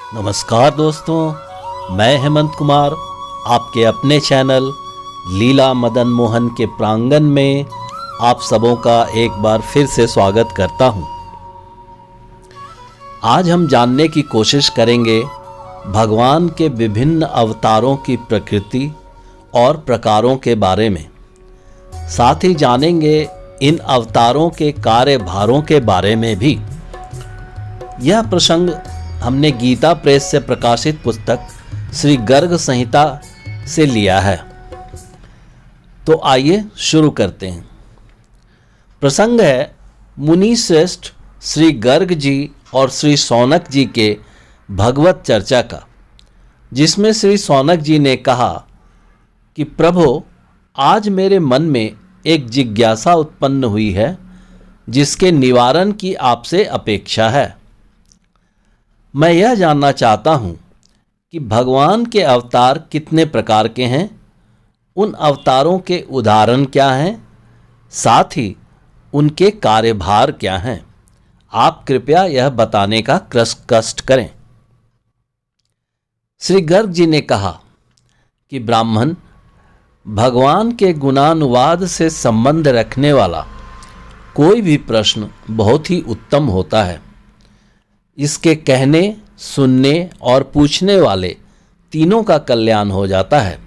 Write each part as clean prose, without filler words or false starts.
नमस्कार दोस्तों, मैं हेमंत कुमार आपके अपने चैनल लीला मदन मोहन के प्रांगण में आप सबों का एक बार फिर से स्वागत करता हूं। आज हम जानने की कोशिश करेंगे भगवान के विभिन्न अवतारों की प्रकृति और प्रकारों के बारे में। साथ ही जानेंगे इन अवतारों के कार्यभारों के बारे में भी। यह प्रसंग हमने गीता प्रेस से प्रकाशित पुस्तक श्री गर्ग संहिता से लिया है। तो आइए शुरू करते हैं। प्रसंग है मुनि श्रेष्ठ श्री गर्ग जी और श्री शौनक जी के भगवत चर्चा का, जिसमें श्री शौनक जी ने कहा कि प्रभु, आज मेरे मन में एक जिज्ञासा उत्पन्न हुई है जिसके निवारण की आपसे अपेक्षा है। मैं यह जानना चाहता हूँ कि भगवान के अवतार कितने प्रकार के हैं, उन अवतारों के उदाहरण क्या हैं, साथ ही उनके कार्यभार क्या हैं। आप कृपया यह बताने का कष्ट करें। श्री गर्ग जी ने कहा कि ब्राह्मण, भगवान के गुणानुवाद से संबंध रखने वाला कोई भी प्रश्न बहुत ही उत्तम होता है। इसके कहने, सुनने और पूछने वाले तीनों का कल्याण हो जाता है।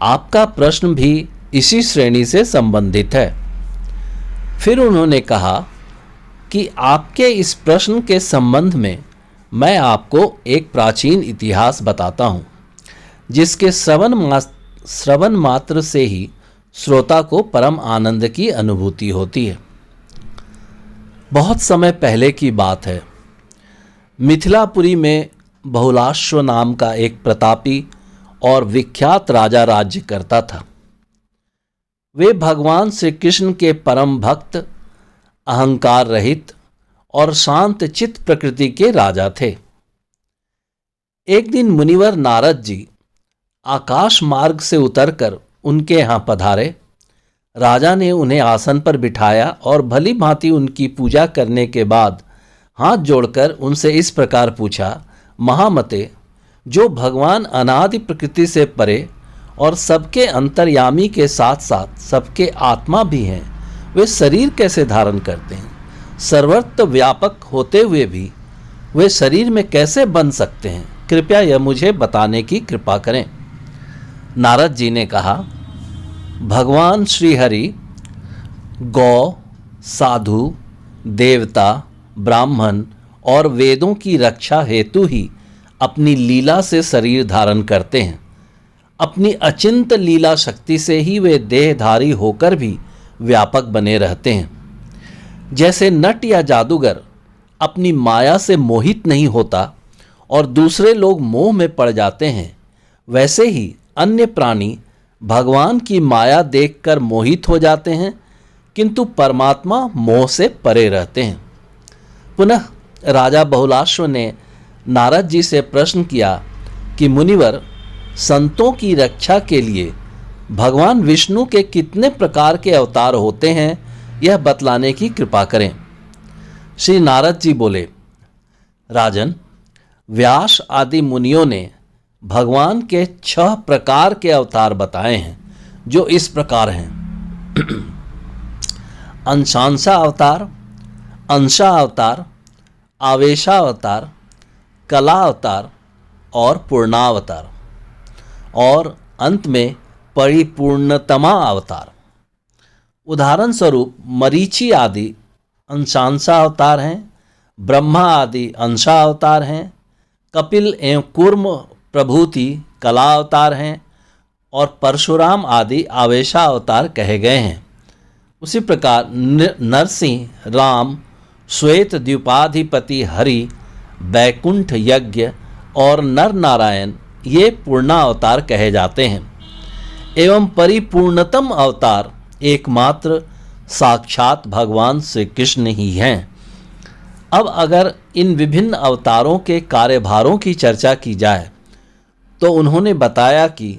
आपका प्रश्न भी इसी श्रेणी से संबंधित है। फिर उन्होंने कहा कि आपके इस प्रश्न के संबंध में मैं आपको एक प्राचीन इतिहास बताता हूँ, जिसके श्रवण मात्र से ही श्रोता को परम आनंद की अनुभूति होती है। बहुत समय पहले की बात है। मिथिलापुरी में बहुलाश्व नाम का एक प्रतापी और विख्यात राजा राज्य करता था। वे भगवान श्री कृष्ण के परम भक्त, अहंकार रहित और शांत चित्त प्रकृति के राजा थे। एक दिन मुनिवर नारद जी आकाश मार्ग से उतरकर उनके यहाँ पधारे। राजा ने उन्हें आसन पर बिठाया और भली भांति उनकी पूजा करने के बाद हाथ जोड़कर उनसे इस प्रकार पूछा, महामते, जो भगवान अनादि प्रकृति से परे और सबके अंतर्यामी के साथ साथ सबके आत्मा भी हैं, वे शरीर कैसे धारण करते हैं? सर्वत्र व्यापक होते हुए भी वे शरीर में कैसे बन सकते हैं? कृपया यह मुझे बताने की कृपा करें। नारद जी ने कहा, भगवान श्री हरि गौ, साधु, देवता, ब्राह्मण और वेदों की रक्षा हेतु ही अपनी लीला से शरीर धारण करते हैं। अपनी अचिंत लीला शक्ति से ही वे देहधारी होकर भी व्यापक बने रहते हैं। जैसे नट या जादूगर अपनी माया से मोहित नहीं होता और दूसरे लोग मोह में पड़ जाते हैं, वैसे ही अन्य प्राणी भगवान की माया देखकर मोहित हो जाते हैं, किंतु परमात्मा मोह से परे रहते हैं। पुनः राजा बहुलाश्व ने नारद जी से प्रश्न किया कि मुनिवर, संतों की रक्षा के लिए भगवान विष्णु के कितने प्रकार के अवतार होते हैं, यह बतलाने की कृपा करें। श्री नारद जी बोले, राजन, व्यास आदि मुनियों ने भगवान के 6 प्रकार के अवतार बताए हैं, जो इस प्रकार हैं। अंशांशा अवतार, अंशा अवतार, आवेशा अवतार, कला अवतार और पूर्णावतार, और अंत में परिपूर्णतमा अवतार। उदाहरण स्वरूप मरीचि आदि अंशांशा अवतार हैं, ब्रह्मा आदि अंशा अवतार हैं, कपिल एवं कूर्म प्रभूति कला अवतार हैं, और परशुराम आदि आवेशा अवतार कहे गए हैं। उसी प्रकार नरसिंह, राम, श्वेत द्वीपाधिपति हरि, बैकुंठ यज्ञ और नर नारायण ये पूर्णावतार कहे जाते हैं। एवं परिपूर्णतम अवतार एकमात्र साक्षात भगवान श्री कृष्ण ही हैं। अब अगर इन विभिन्न अवतारों के कार्यभारों की चर्चा की जाए तो उन्होंने बताया कि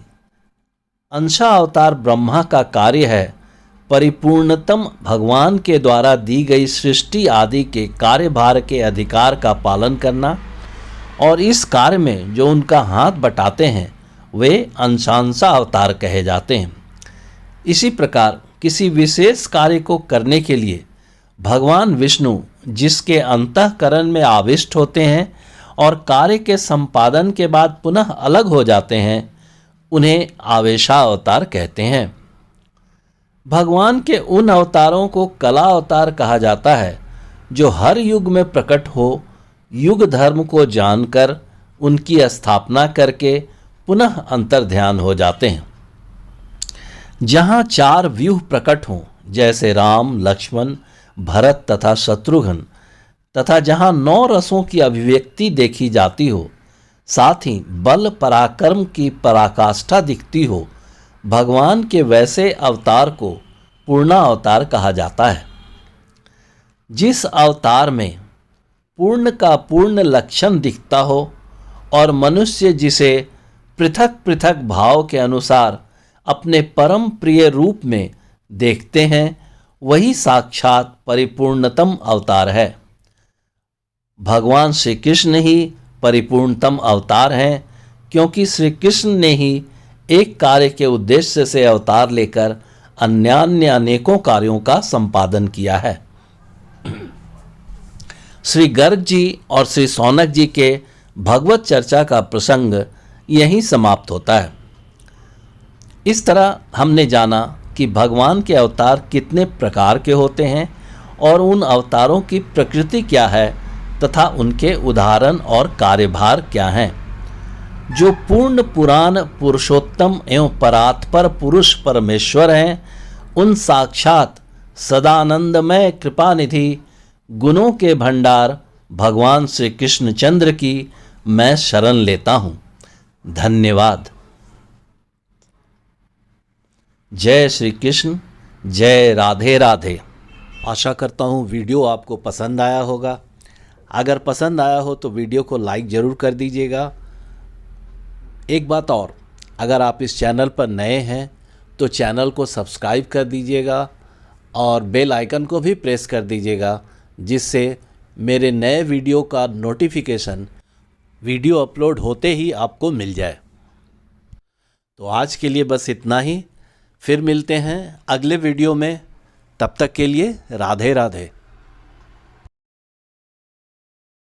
अंशा अवतार ब्रह्मा का कार्य है परिपूर्णतम भगवान के द्वारा दी गई सृष्टि आदि के कार्यभार के अधिकार का पालन करना और इस कार्य में जो उनका हाथ बटाते हैं वे अंशांसा अवतार कहे जाते हैं। इसी प्रकार किसी विशेष कार्य को करने के लिए भगवान विष्णु जिसके अंतःकरण में आविष्ट होते हैं और कार्य के संपादन के बाद पुनः अलग हो जाते हैं, उन्हें आवेशावतार कहते हैं। भगवान के उन अवतारों को कला अवतार कहा जाता है जो हर युग में प्रकट हो, युग धर्म को जानकर उनकी स्थापना करके पुनः अंतर्ध्यान हो जाते हैं। जहाँ 4 व्यूह प्रकट हों, जैसे राम, लक्ष्मण, भरत तथा शत्रुघ्न, तथा जहाँ 9 रसों की अभिव्यक्ति देखी जाती हो, साथ ही बल पराक्रम की पराकाष्ठा दिखती हो, भगवान के वैसे अवतार को पूर्णावतार कहा जाता है। जिस अवतार में पूर्ण का पूर्ण लक्षण दिखता हो और मनुष्य जिसे पृथक पृथक भाव के अनुसार अपने परम प्रिय रूप में देखते हैं, वही साक्षात परिपूर्णतम अवतार है। भगवान श्री कृष्ण ही परिपूर्णतम अवतार हैं, क्योंकि श्री कृष्ण ने ही एक कार्य के उद्देश्य से अवतार लेकर अन्यान्य अनेकों कार्यों का संपादन किया है। श्री गर्ग जी और श्री सौनक जी के भगवत चर्चा का प्रसंग यहीं समाप्त होता है। इस तरह हमने जाना कि भगवान के अवतार कितने प्रकार के होते हैं और उन अवतारों की प्रकृति क्या है तथा उनके उदाहरण और कार्यभार क्या हैं। जो पूर्ण पुराण पुरुषोत्तम एवं परात्पर पुरुष परमेश्वर हैं, उन साक्षात सदानंदमय कृपानिधि गुणों के भंडार भगवान श्री कृष्णचंद्र की मैं शरण लेता हूँ। धन्यवाद। जय श्री कृष्ण, जय राधे राधे। आशा करता हूँ वीडियो आपको पसंद आया होगा। अगर पसंद आया हो तो वीडियो को लाइक ज़रूर कर दीजिएगा। एक बात और, अगर आप इस चैनल पर नए हैं तो चैनल को सब्सक्राइब कर दीजिएगा और बेल आइकन को भी प्रेस कर दीजिएगा, जिससे मेरे नए वीडियो का नोटिफिकेशन वीडियो अपलोड होते ही आपको मिल जाए। तो आज के लिए बस इतना ही। फिर मिलते हैं अगले वीडियो में। तब तक के लिए राधे राधे।